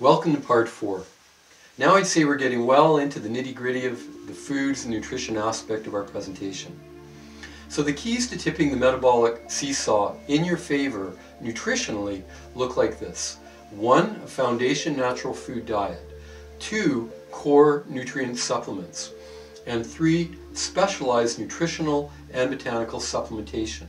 Welcome to part 4. Now I'd say we're getting well into the nitty-gritty of the foods and nutrition aspect of our presentation. So the keys to tipping the metabolic seesaw in your favor nutritionally look like this. 1. A foundation natural food diet. 2. Core nutrient supplements. And 3. Specialized nutritional and botanical supplementation.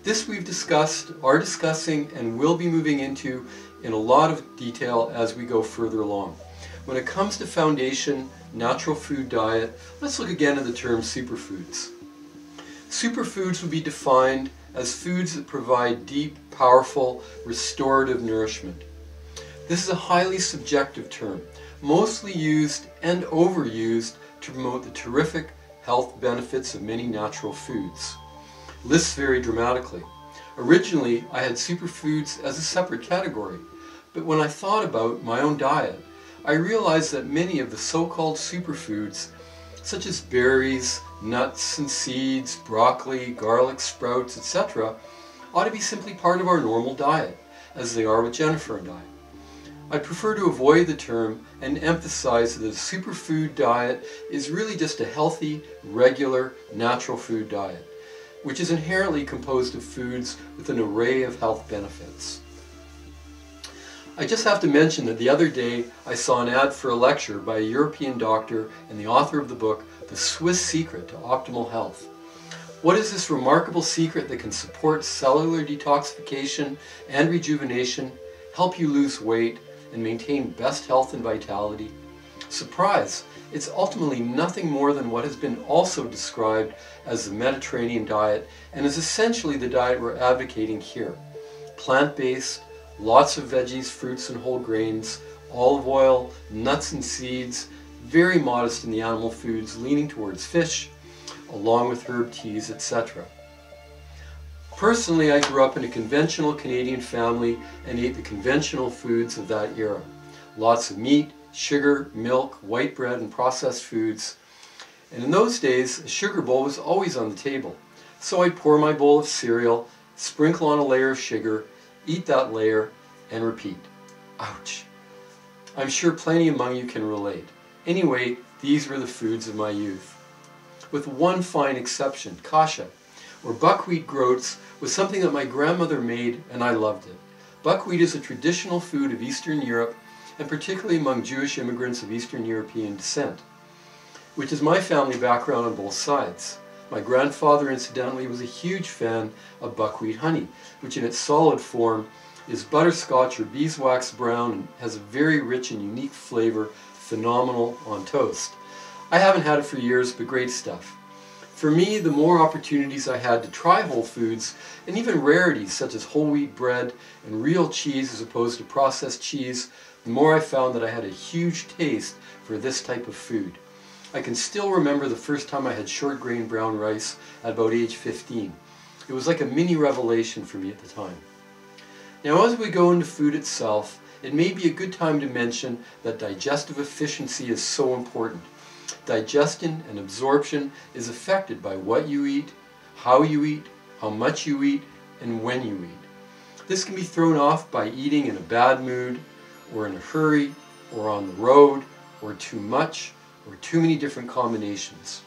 This we've discussed, are discussing, and will be moving into in a lot of detail as we go further along. When it comes to foundation natural food diet, let's look again at the term superfoods. Superfoods would be defined as foods that provide deep, powerful, restorative nourishment. This is a highly subjective term, mostly used and overused to promote the terrific health benefits of many natural foods. Lists vary dramatically. Originally, I had superfoods as a separate category, but when I thought about my own diet, I realized that many of the so-called superfoods, such as berries, nuts and seeds, broccoli, garlic sprouts, etc., ought to be simply part of our normal diet, as they are with Jennifer and I. I prefer to avoid the term and emphasize that a superfood diet is really just a healthy, regular, natural food diet, which is inherently composed of foods with an array of health benefits. I just have to mention that the other day I saw an ad for a lecture by a European doctor and the author of the book, The Swiss Secret to Optimal Health. What is this remarkable secret that can support cellular detoxification and rejuvenation, help you lose weight, and maintain best health and vitality? Surprise! It's ultimately nothing more than what has been also described as the Mediterranean diet, and is essentially the diet we're advocating here. Plant-based, lots of veggies, fruits and whole grains, olive oil, nuts and seeds, very modest in the animal foods, leaning towards fish, along with herb teas, etc. Personally, I grew up in a conventional Canadian family and ate the conventional foods of that era. Lots of meat, sugar, milk, white bread and processed foods. And in those days, a sugar bowl was always on the table. So I'd pour my bowl of cereal, sprinkle on a layer of sugar, eat that layer, and repeat. Ouch! I'm sure plenty among you can relate. Anyway, these were the foods of my youth. With one fine exception, kasha, or buckwheat groats, was something that my grandmother made and I loved it. Buckwheat is a traditional food of Eastern Europe, and particularly among Jewish immigrants of Eastern European descent, which is my family background on both sides. My grandfather, incidentally, was a huge fan of buckwheat honey, which in its solid form is butterscotch or beeswax brown and has a very rich and unique flavor, phenomenal on toast. I haven't had it for years, but great stuff. For me, the more opportunities I had to try whole foods, and even rarities such as whole wheat bread and real cheese as opposed to processed cheese, the more I found that I had a huge taste for this type of food. I can still remember the first time I had short grain brown rice at about age 15. It was like a mini revelation for me at the time. Now, as we go into food itself, it may be a good time to mention that digestive efficiency is so important. Digestion and absorption is affected by what you eat, how much you eat, and when you eat. This can be thrown off by eating in a bad mood, or in a hurry, or on the road, or too much, or too many different combinations.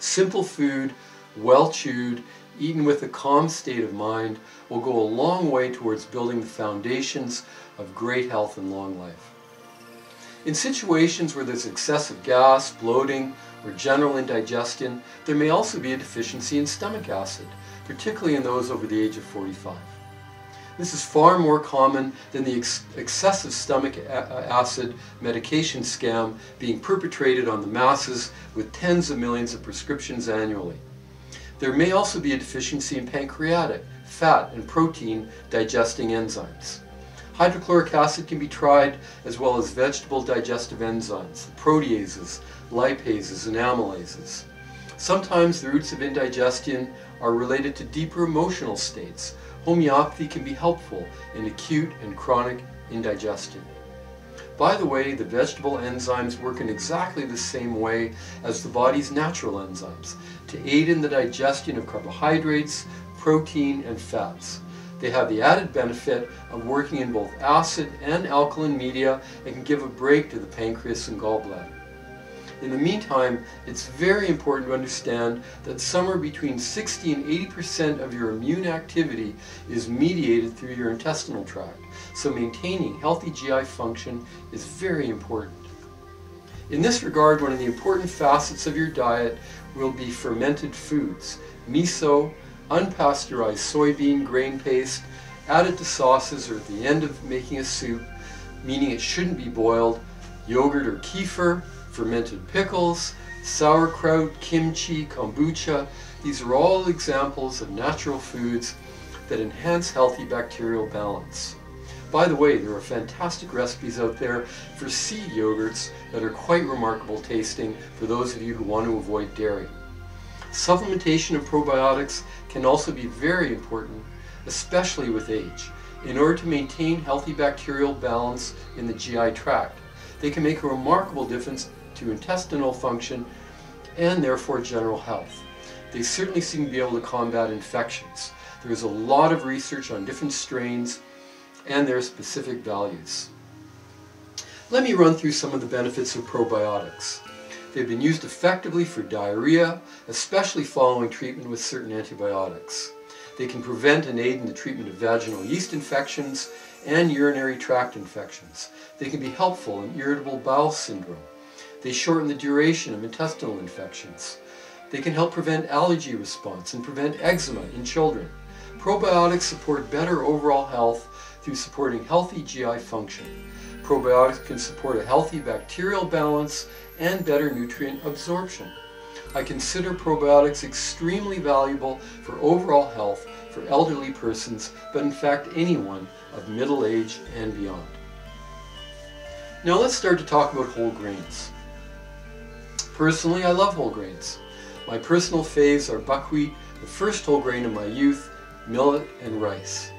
Simple food, well chewed, eaten with a calm state of mind, will go a long way towards building the foundations of great health and long life. In situations where there's excessive gas, bloating, or general indigestion, there may also be a deficiency in stomach acid, particularly in those over the age of 45. This is far more common than the excessive stomach acid medication scam being perpetrated on the masses with tens of millions of prescriptions annually. There may also be a deficiency in pancreatic, fat, and protein digesting enzymes. Hydrochloric acid can be tried, as well as vegetable digestive enzymes, proteases, lipases, and amylases. Sometimes the roots of indigestion are related to deeper emotional states. Homeopathy can be helpful in acute and chronic indigestion. By the way, the vegetable enzymes work in exactly the same way as the body's natural enzymes, to aid in the digestion of carbohydrates, protein, and fats. They have the added benefit of working in both acid and alkaline media and can give a break to the pancreas and gallbladder. In the meantime, it's very important to understand that somewhere between 60 and 80% of your immune activity is mediated through your intestinal tract, so maintaining healthy GI function is very important. In this regard, one of the important facets of your diet will be fermented foods. Miso, unpasteurized soybean grain paste, added to sauces or at the end of making a soup, meaning it shouldn't be boiled, yogurt or kefir, fermented pickles, sauerkraut, kimchi, kombucha. These are all examples of natural foods that enhance healthy bacterial balance. By the way, there are fantastic recipes out there for seed yogurts that are quite remarkable tasting for those of you who want to avoid dairy. Supplementation of probiotics can also be very important, especially with age, in order to maintain healthy bacterial balance in the GI tract. They can make a remarkable difference to intestinal function and therefore general health. They certainly seem to be able to combat infections. There's a lot of research on different strains and their specific values. Let me run through some of the benefits of probiotics. They've been used effectively for diarrhea, especially following treatment with certain antibiotics. They can prevent and aid in the treatment of vaginal yeast infections and urinary tract infections. They can be helpful in irritable bowel syndrome. They shorten the duration of intestinal infections. They can help prevent allergy response and prevent eczema in children. Probiotics support better overall health through supporting healthy GI function. Probiotics can support a healthy bacterial balance and better nutrient absorption. I consider probiotics extremely valuable for overall health for elderly persons, but in fact anyone of middle age and beyond. Now let's start to talk about whole grains. Personally, I love whole grains. My personal faves are buckwheat, the first whole grain of my youth, millet, and rice.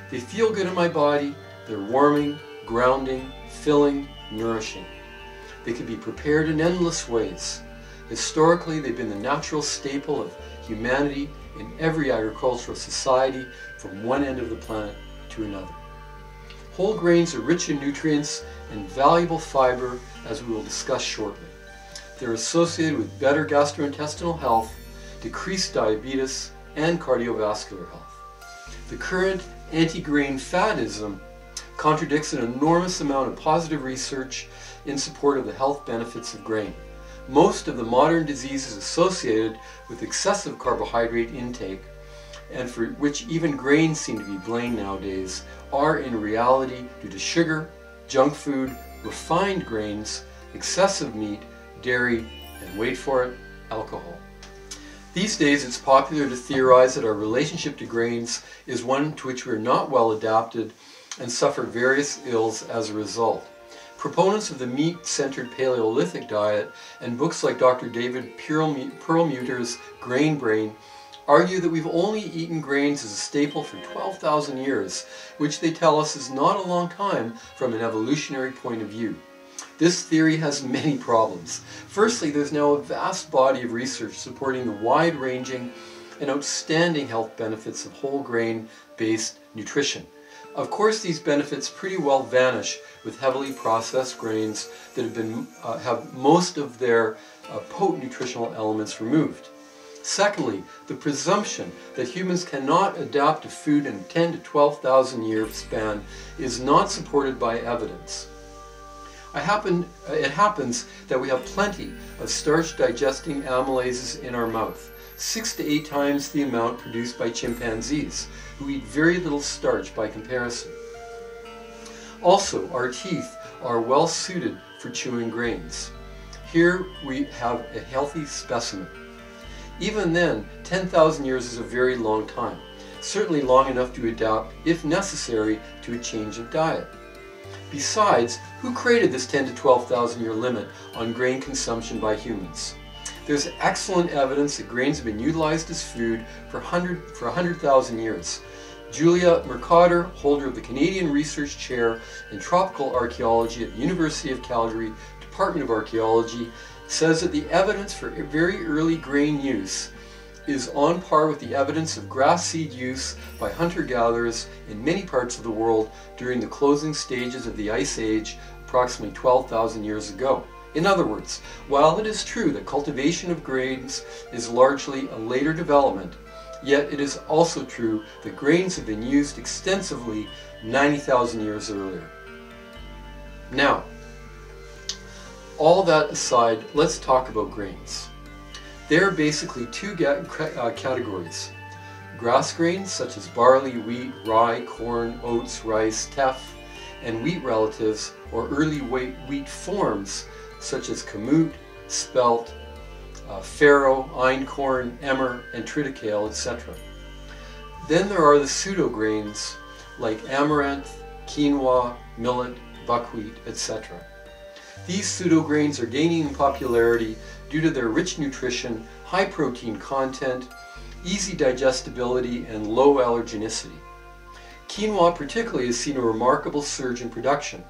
They feel good in my body, they're warming, grounding, filling, nourishing. They can be prepared in endless ways. Historically, they've been the natural staple of humanity in every agricultural society from one end of the planet to another. Whole grains are rich in nutrients and valuable fiber, as we will discuss shortly. They're associated with better gastrointestinal health, decreased diabetes, and cardiovascular health. The current anti-grain fadism contradicts an enormous amount of positive research in support of the health benefits of grain. Most of the modern diseases associated with excessive carbohydrate intake, and for which even grains seem to be blamed nowadays, are in reality due to sugar, junk food, refined grains, excessive meat, dairy, and wait for it, alcohol. These days it's popular to theorize that our relationship to grains is one to which we are not well adapted and suffer various ills as a result. Proponents of the meat-centered Paleolithic diet and books like Dr. David Perlmutter's Grain Brain argue that we've only eaten grains as a staple for 12,000 years, which they tell us is not a long time from an evolutionary point of view. This theory has many problems. Firstly, there's now a vast body of research supporting the wide-ranging and outstanding health benefits of whole grain-based nutrition. Of course, these benefits pretty well vanish with heavily processed grains that have most of their potent nutritional elements removed. Secondly, the presumption that humans cannot adapt to food in a 10 to 12,000 year span is not supported by evidence. It happens that we have plenty of starch-digesting amylases in our mouth, 6 to 8 times the amount produced by chimpanzees, who eat very little starch by comparison. Also, our teeth are well suited for chewing grains. Here we have a healthy specimen. Even then, 10,000 years is a very long time, certainly long enough to adapt, if necessary, to a change of diet. Besides, who created this 10 to 12,000 year limit on grain consumption by humans? There's excellent evidence that grains have been utilized as food for 100,000 years. Julia Mercader, holder of the Canadian Research Chair in Tropical Archaeology at the University of Calgary, Department of Archaeology, says that the evidence for very early grain use is on par with the evidence of grass seed use by hunter-gatherers in many parts of the world during the closing stages of the Ice Age approximately 12,000 years ago. In other words, while it is true that cultivation of grains is largely a later development, yet it is also true that grains have been used extensively 90,000 years earlier. Now, all that aside, let's talk about grains. There are basically two categories. Grass grains such as barley, wheat, rye, corn, oats, rice, teff, and wheat relatives or early wheat forms such as kamut, spelt, farro, einkorn, emmer, and triticale, etc. Then there are the pseudo-grains like amaranth, quinoa, millet, buckwheat, etc. These pseudo-grains are gaining in popularity due to their rich nutrition, high protein content, easy digestibility, and low allergenicity. Quinoa particularly has seen a remarkable surge in production.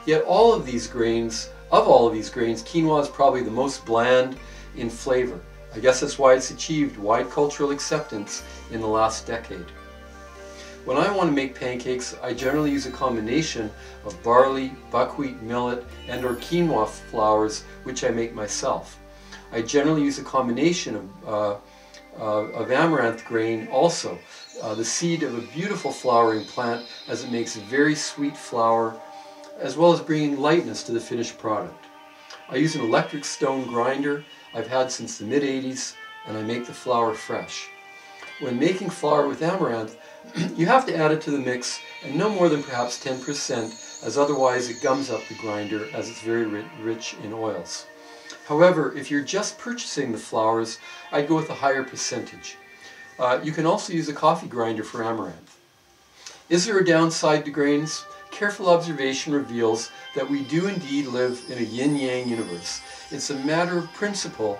Yet of all of these grains, quinoa is probably the most bland in flavor. I guess that's why it's achieved wide cultural acceptance in the last decade. When I want to make pancakes, I generally use a combination of barley, buckwheat, millet, and or quinoa flours, which I make myself. I generally use a combination of amaranth grain also, the seed of a beautiful flowering plant, as it makes a very sweet flour, as well as bringing lightness to the finished product. I use an electric stone grinder I've had since the mid-80s, and I make the flour fresh. When making flour with amaranth, you have to add it to the mix, and no more than perhaps 10%, as otherwise it gums up the grinder as it's very rich in oils. However, if you're just purchasing the flours, I'd go with a higher percentage. You can also use a coffee grinder for amaranth. Is there a downside to grains? Careful observation reveals that we do indeed live in a yin-yang universe. It's a matter of principle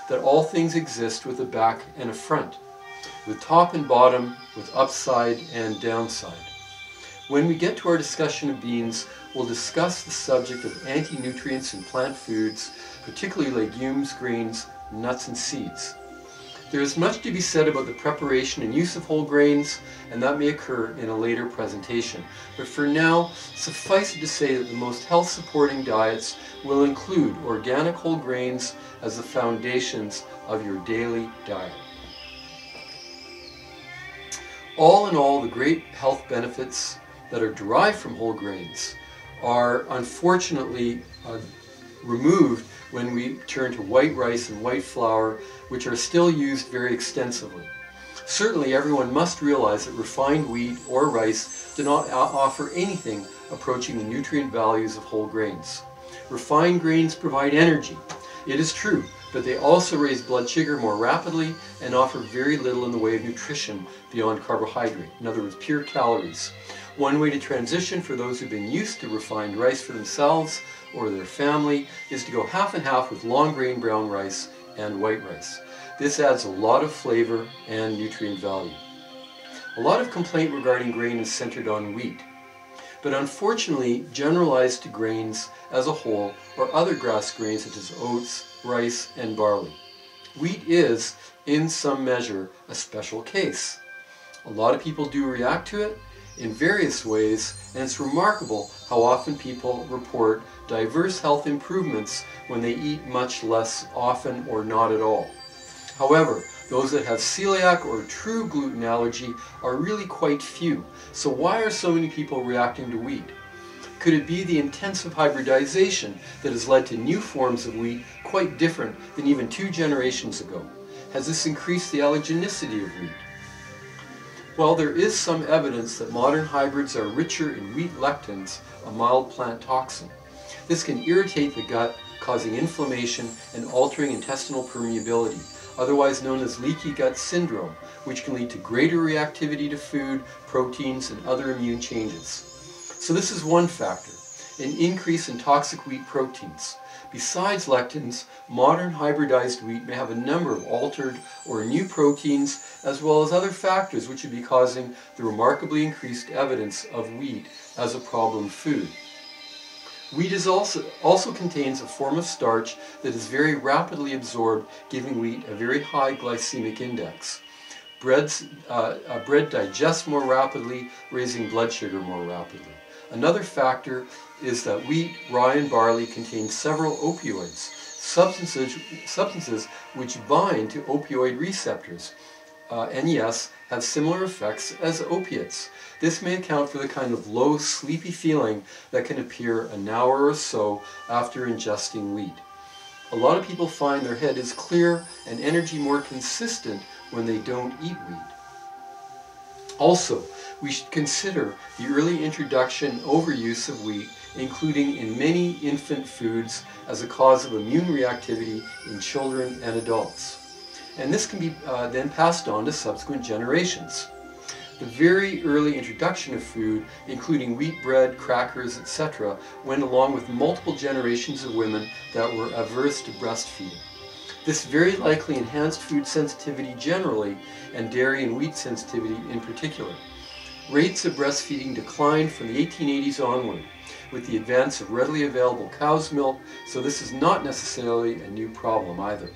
that all things exist with a back and a front, with top and bottom, with upside and downside. When we get to our discussion of beans, we'll discuss the subject of anti-nutrients in plant foods, particularly legumes, grains, nuts, and seeds. There is much to be said about the preparation and use of whole grains, and that may occur in a later presentation. But for now, suffice it to say that the most health-supporting diets will include organic whole grains as the foundations of your daily diet. All in all, the great health benefits that are derived from whole grains are unfortunately removed when we turn to white rice and white flour, which are still used very extensively. Certainly everyone must realize that refined wheat or rice do not offer anything approaching the nutrient values of whole grains. Refined grains provide energy, it is true, but they also raise blood sugar more rapidly and offer very little in the way of nutrition beyond carbohydrate, in other words, pure calories. One way to transition for those who've been used to refined rice for themselves or their family is to go half and half with long grain brown rice and white rice. This adds a lot of flavor and nutrient value. A lot of complaint regarding grain is centered on wheat, but unfortunately generalized to grains as a whole or other grass grains such as oats, rice, and barley. Wheat is, in some measure, a special case. A lot of people do react to it in various ways, and it's remarkable how often people report diverse health improvements when they eat much less often or not at all. However, those that have celiac or true gluten allergy are really quite few. So why are so many people reacting to wheat? Could it be the intensive hybridization that has led to new forms of wheat quite different than even 2 generations ago? Has this increased the allergenicity of wheat? Well, there is some evidence that modern hybrids are richer in wheat lectins, a mild plant toxin. This can irritate the gut, causing inflammation and altering intestinal permeability, otherwise known as leaky gut syndrome, which can lead to greater reactivity to food, proteins, and other immune changes. So this is one factor, an increase in toxic wheat proteins. Besides lectins, modern hybridized wheat may have a number of altered or new proteins, as well as other factors which would be causing the remarkably increased evidence of wheat as a problem food. Wheat also contains a form of starch that is very rapidly absorbed, giving wheat a very high glycemic index. Bread digests more rapidly, raising blood sugar more rapidly. Another factor is that wheat, rye, and barley contain several opioids, substances which bind to opioid receptors, and yes, have similar effects as opiates. This may account for the kind of low, sleepy feeling that can appear an hour or so after ingesting wheat. A lot of people find their head is clear and energy more consistent when they don't eat wheat. Also, we should consider the early introduction and overuse of wheat, including in many infant foods, as a cause of immune reactivity in children and adults. And this can be then passed on to subsequent generations. The very early introduction of food, including wheat bread, crackers, etc., went along with multiple generations of women that were averse to breastfeeding. This very likely enhanced food sensitivity generally, and dairy and wheat sensitivity in particular. Rates of breastfeeding declined from the 1880s onward, with the advance of readily available cow's milk, so this is not necessarily a new problem either.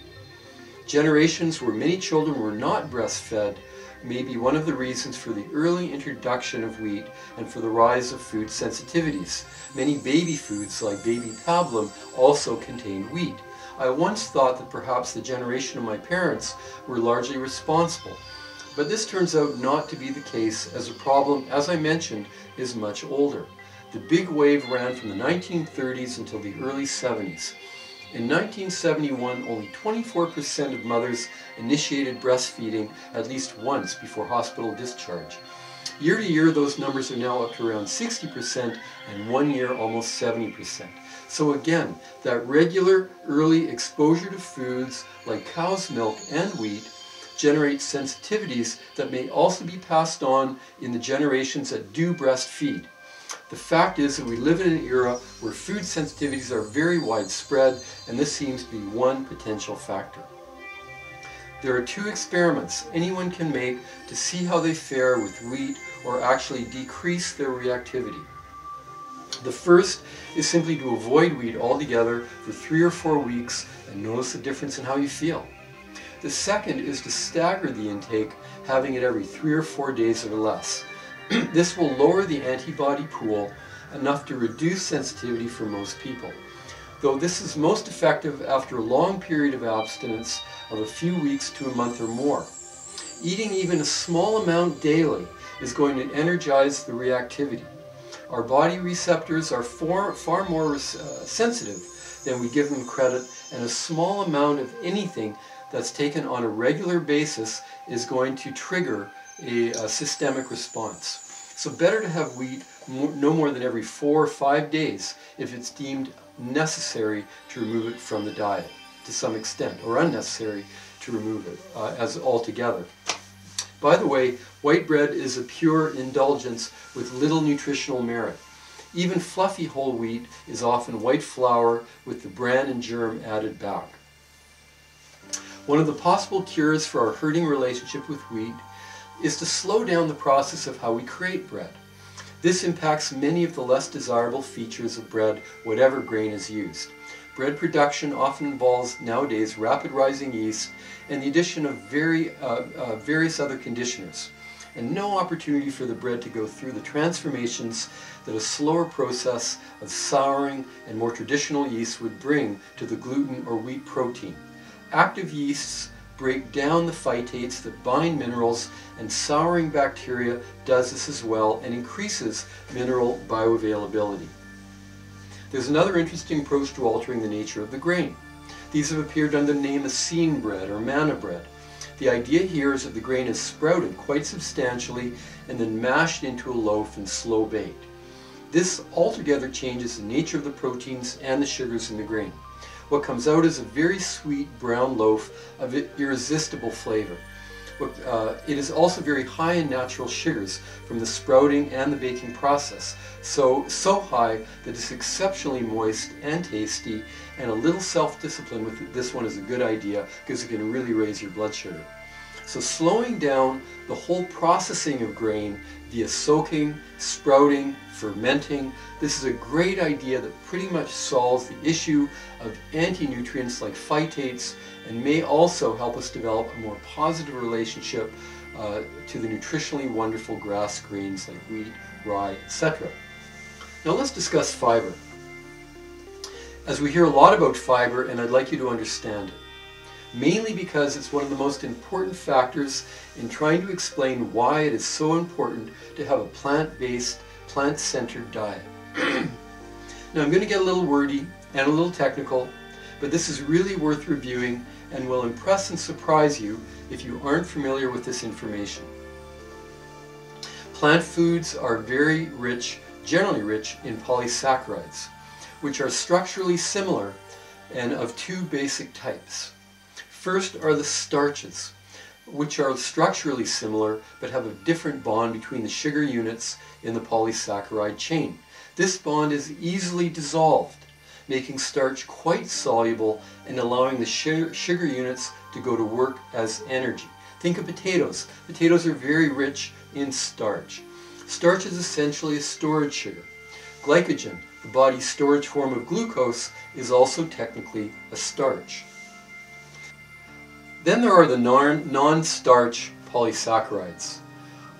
Generations where many children were not breastfed may be one of the reasons for the early introduction of wheat and for the rise of food sensitivities. Many baby foods like baby pablum also contain wheat. I once thought that perhaps the generation of my parents were largely responsible, but this turns out not to be the case, as the problem, as I mentioned, is much older. The big wave ran from the 1930s until the early 70s. In 1971, only 24% of mothers initiated breastfeeding at least once before hospital discharge. Year to year, those numbers are now up to around 60%, and 1 year almost 70%. So again, that regular early exposure to foods like cow's milk and wheat generates sensitivities that may also be passed on in the generations that do breastfeed. The fact is that we live in an era where food sensitivities are very widespread, and this seems to be one potential factor. There are 2 experiments anyone can make to see how they fare with wheat or actually decrease their reactivity. The first is simply to avoid wheat altogether for 3 or 4 weeks and notice the difference in how you feel. The second is to stagger the intake, having it every 3 or 4 days or less. This will lower the antibody pool enough to reduce sensitivity for most people, though this is most effective after a long period of abstinence of a few weeks to a month or more. Eating even a small amount daily is going to energize the reactivity. Our body receptors are far more sensitive than we give them credit, and a small amount of anything that's taken on a regular basis is going to trigger a systemic response. So better to have wheat no more than every 4 or 5 days if it's deemed necessary to remove it from the diet to some extent, or unnecessary to remove it as altogether. By the way, white bread is a pure indulgence with little nutritional merit. Even fluffy whole wheat is often white flour with the bran and germ added back. One of the possible cures for our hurting relationship with wheat is to slow down the process of how we create bread. This impacts many of the less desirable features of bread, whatever grain is used. Bread production often involves nowadays rapid rising yeast and the addition of various other conditioners, and no opportunity for the bread to go through the transformations that a slower process of souring and more traditional yeast would bring to the gluten or wheat protein. Active yeasts break down the phytates that bind minerals, and souring bacteria does this as well and increases mineral bioavailability. There's another interesting approach to altering the nature of the grain. These have appeared under the name of Essene bread or manna bread. The idea here is that the grain is sprouted quite substantially and then mashed into a loaf and slow baked. This altogether changes the nature of the proteins and the sugars in the grain. What comes out is a very sweet brown loaf of irresistible flavor. It is also very high in natural sugars from the sprouting and the baking process, so high that it's exceptionally moist and tasty, and a little self-discipline with this one is a good idea because it can really raise your blood sugar. So slowing down the whole processing of grain via soaking, sprouting, fermenting, this is a great idea that pretty much solves the issue of anti-nutrients like phytates and may also help us develop a more positive relationship to the nutritionally wonderful grass grains like wheat, rye, etc. Now let's discuss fiber. As we hear a lot about fiber, and I'd like you to understand it, mainly because it's one of the most important factors in trying to explain why it is so important to have a plant-based, plant-centered diet. Now I'm going to get a little wordy and a little technical, but this is really worth reviewing and will impress and surprise you if you aren't familiar with this information. Plant foods are very rich, generally rich in polysaccharides, which are structurally similar and of two basic types. First are the starches, which are structurally similar but have a different bond between the sugar units in the polysaccharide chain. This bond is easily dissolved, making starch quite soluble and allowing the sugar units to go to work as energy. Think of potatoes. Potatoes are very rich in starch. Starch is essentially a storage sugar. Glycogen, the body's storage form of glucose, is also technically a starch. Then there are the non-starch polysaccharides.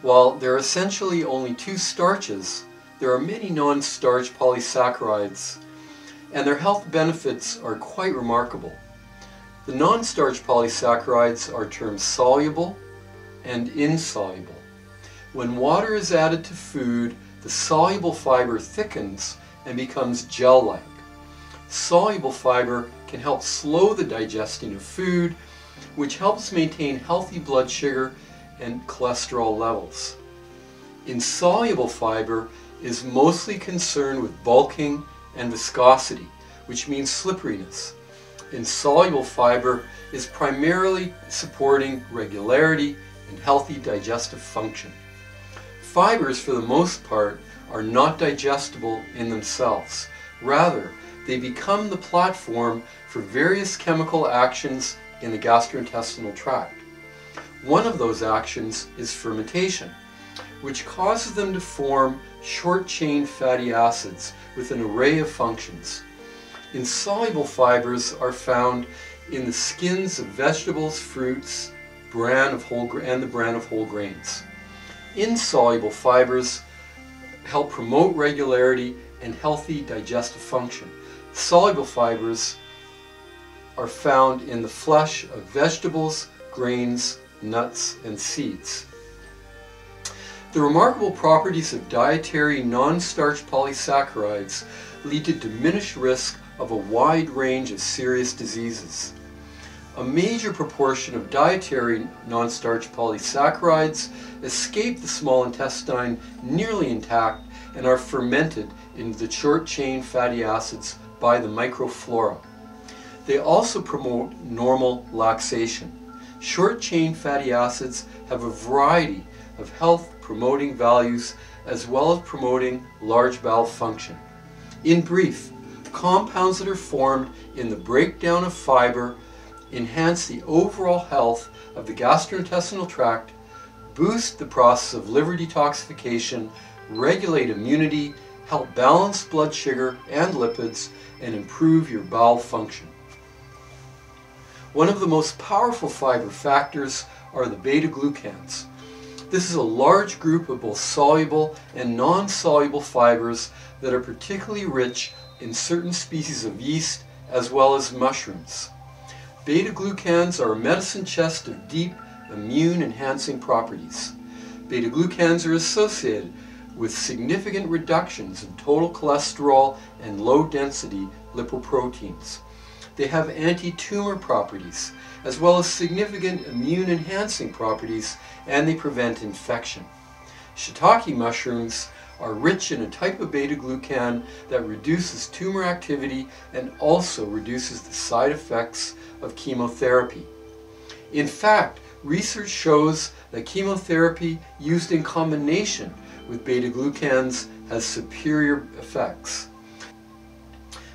While there are essentially only two starches, there are many non-starch polysaccharides, and their health benefits are quite remarkable. The non-starch polysaccharides are termed soluble and insoluble. When water is added to food, the soluble fiber thickens and becomes gel-like. Soluble fiber can help slow the digestion of food, which helps maintain healthy blood sugar and cholesterol levels. Insoluble fiber is mostly concerned with bulking and viscosity, which means slipperiness. Insoluble fiber is primarily supporting regularity and healthy digestive function. Fibers, for the most part, are not digestible in themselves. Rather, they become the platform for various chemical actions in the gastrointestinal tract. One of those actions is fermentation, which causes them to form short-chain fatty acids with an array of functions. Insoluble fibers are found in the skins of vegetables, fruits, and the bran of whole grains. Insoluble fibers help promote regularity and healthy digestive function. Soluble fibers are found in the flesh of vegetables, grains, nuts, and seeds. The remarkable properties of dietary non-starch polysaccharides lead to diminished risk of a wide range of serious diseases. A major proportion of dietary non-starch polysaccharides escape the small intestine nearly intact and are fermented into the short-chain fatty acids by the microflora. They also promote normal laxation. Short-chain fatty acids have a variety of health-promoting values as well as promoting large bowel function. In brief, compounds that are formed in the breakdown of fiber enhance the overall health of the gastrointestinal tract, boost the process of liver detoxification, regulate immunity, help balance blood sugar and lipids, and improve your bowel function. One of the most powerful fiber factors are the beta-glucans. This is a large group of both soluble and non-soluble fibers that are particularly rich in certain species of yeast as well as mushrooms. Beta-glucans are a medicine chest of deep immune-enhancing properties. Beta-glucans are associated with significant reductions in total cholesterol and low-density lipoproteins. They have anti-tumor properties, as well as significant immune-enhancing properties, and they prevent infection. Shiitake mushrooms are rich in a type of beta-glucan that reduces tumor activity and also reduces the side effects of chemotherapy. In fact, research shows that chemotherapy used in combination with beta-glucans has superior effects.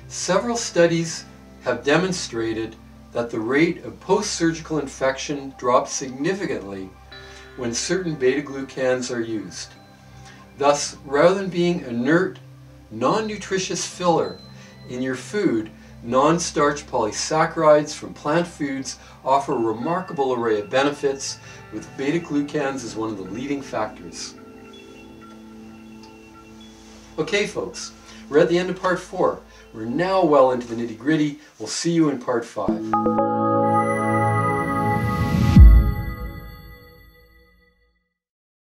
Several studies have demonstrated that the rate of post-surgical infection drops significantly when certain beta-glucans are used. Thus, rather than being inert, non-nutritious filler in your food, non-starch polysaccharides from plant foods offer a remarkable array of benefits, with beta-glucans as one of the leading factors. Okay folks, we're at the end of part 4. We're now well into the nitty-gritty. We'll see you in part 5.